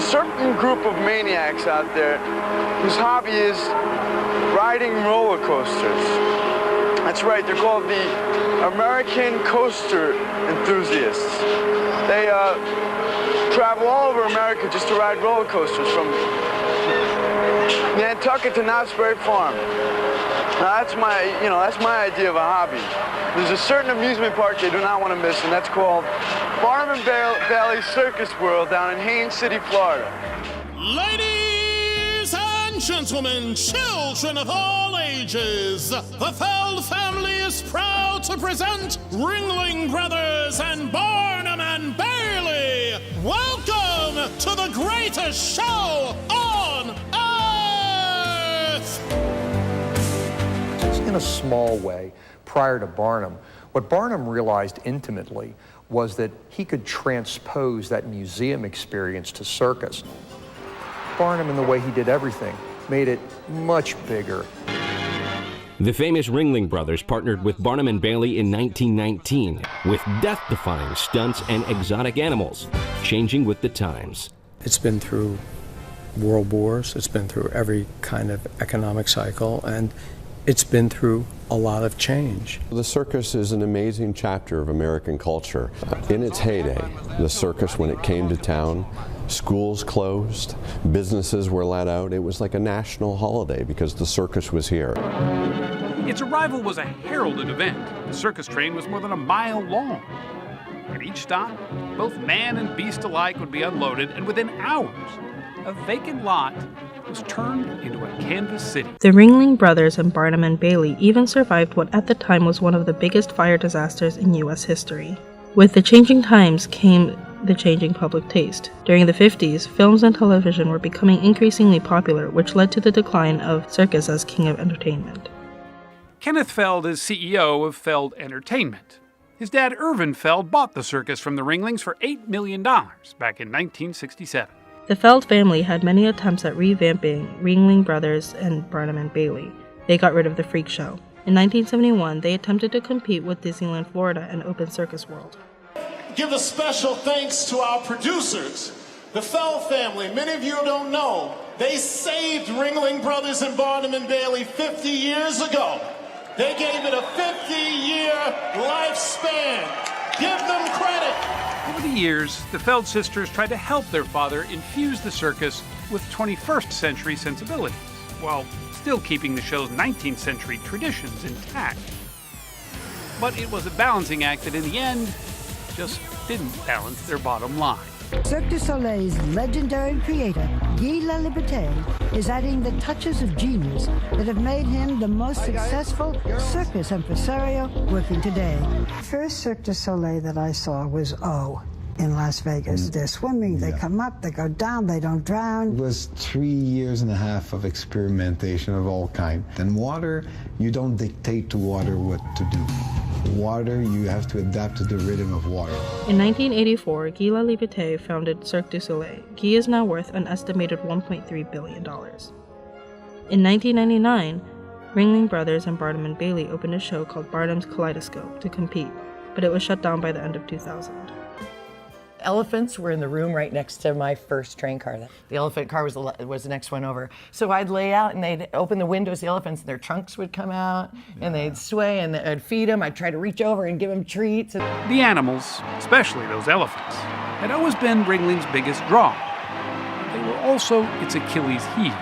a certain group of maniacs out there whose hobby is riding roller coasters. That's right, they're called the American Coaster Enthusiasts. They travel all over America just to ride roller coasters from Nantucket to Knott's Berry Farm. Now that's my idea of a hobby. There's a certain amusement park they do not want to miss, and that's called Barnum and Bailey Circus World down in Haines City, Florida. Ladies and gentlemen, children of all ages, the Feld family is proud to present Ringling Brothers and Barnum and Bailey. Welcome to the greatest show on earth! In a small way, prior to Barnum, what Barnum realized intimately was that he could transpose that museum experience to circus. Barnum, in the way he did everything, made it much bigger. The famous Ringling Brothers partnered with Barnum and Bailey in 1919 with death-defying stunts and exotic animals, changing with the times. It's been through world wars, it's been through every kind of economic cycle, and it's been through a lot of change. The circus is an amazing chapter of American culture. In its heyday, the circus, when it came to town, schools closed, businesses were let out. It was like a national holiday because the circus was here. Its arrival was a heralded event. The circus train was more than a mile long. At each stop, both man and beast alike would be unloaded, and within hours, a vacant lot was turned into a canvas city. The Ringling Brothers and Barnum and Bailey even survived what at the time was one of the biggest fire disasters in U.S. history. With the changing times came the changing public taste. During the 50s, films and television were becoming increasingly popular, which led to the decline of circus as king of entertainment. Kenneth Feld is CEO of Feld Entertainment. His dad, Irvin Feld, bought the circus from the Ringlings for $8 million back in 1967. The Feld family had many attempts at revamping Ringling Brothers and Barnum and Bailey. They got rid of the freak show. In 1971, they attempted to compete with Disneyland Florida and open Circus World. Give a special thanks to our producers, the Feld family. Many of you don't know, they saved Ringling Brothers and Barnum and Bailey 50 years ago. They gave it a 50-year lifespan. Give them credit. Over the years, the Feld sisters tried to help their father infuse the circus with 21st century sensibilities, while still keeping the show's 19th century traditions intact. But it was a balancing act that in the end, just didn't balance their bottom line. Cirque du Soleil's legendary creator, Guy Laliberté, is adding the touches of genius that have made him the most successful circus impresario working today. The first Cirque du Soleil that I saw was O in Las Vegas. They're swimming, they come up, they go down, they don't drown. It was 3 years and a half of experimentation of all kinds. And water, you don't dictate to water what to do. Water, you have to adapt to the rhythm of water. In 1984, Guy Laliberté founded Cirque du Soleil. Guy is now worth an estimated $1.3 billion. In 1999, Ringling Brothers and Barnum and Bailey opened a show called Barnum's Kaleidoscope to compete, but it was shut down by the end of 2000. Elephants were in the room right next to my first train car. The elephant car was the next one over. So I'd lay out and they'd open the windows, the elephants, and their trunks would come out, and they'd sway, and I'd feed them. I'd try to reach over and give them treats. The animals, especially those elephants, had always been Ringling's biggest draw. They were also its Achilles heel.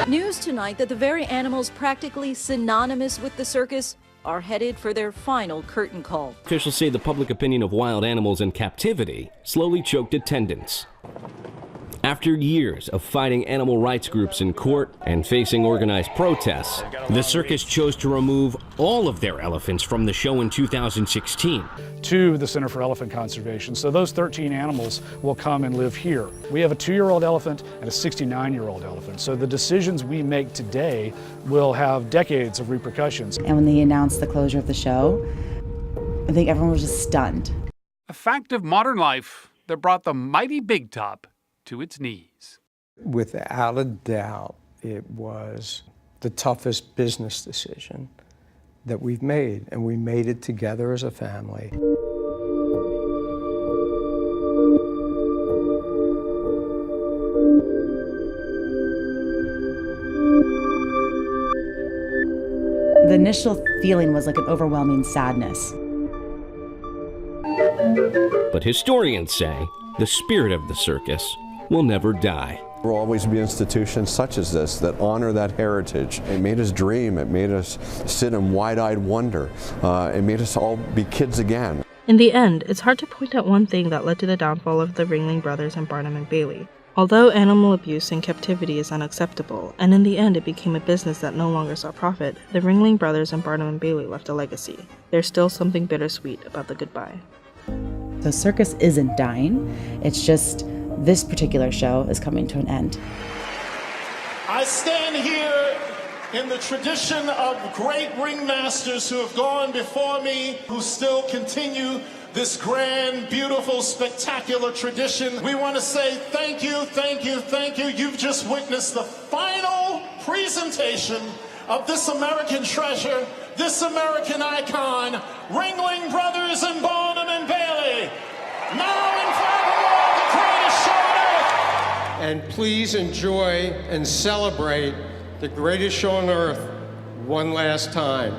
News tonight that the very animals practically synonymous with the circus are headed for their final curtain call. Officials say the public opinion of wild animals in captivity slowly choked attendance. After years of fighting animal rights groups in court and facing organized protests, the circus chose to remove all of their elephants from the show in 2016. To the Center for Elephant Conservation. So those 13 animals will come and live here. We have a 2-year-old elephant and a 69-year-old elephant. So the decisions we make today will have decades of repercussions. And when they announced the closure of the show, I think everyone was just stunned. A fact of modern life that brought the mighty Big Top to its knees. Without a doubt, it was the toughest business decision that we've made, and we made it together as a family. The initial feeling was like an overwhelming sadness. But historians say the spirit of the circus will never die. There will always be institutions such as this that honor that heritage. It made us dream, it made us sit in wide-eyed wonder, it made us all be kids again. In the end, it's hard to point out one thing that led to the downfall of the Ringling Brothers and Barnum and Bailey. Although animal abuse in captivity is unacceptable, and in the end it became a business that no longer saw profit, the Ringling Brothers and Barnum and Bailey left a legacy. There's still something bittersweet about the goodbye. The circus isn't dying, it's just this particular show is coming to an end. I stand here in the tradition of great ringmasters who have gone before me, who still continue this grand, beautiful, spectacular tradition. We want to say thank you, thank you, thank you. You've just witnessed the final presentation of this American treasure, this American icon, Ringling Brothers and Barnum and Bailey. Now in forevermore, the greatest show on earth. And please enjoy and celebrate the greatest show on earth one last time.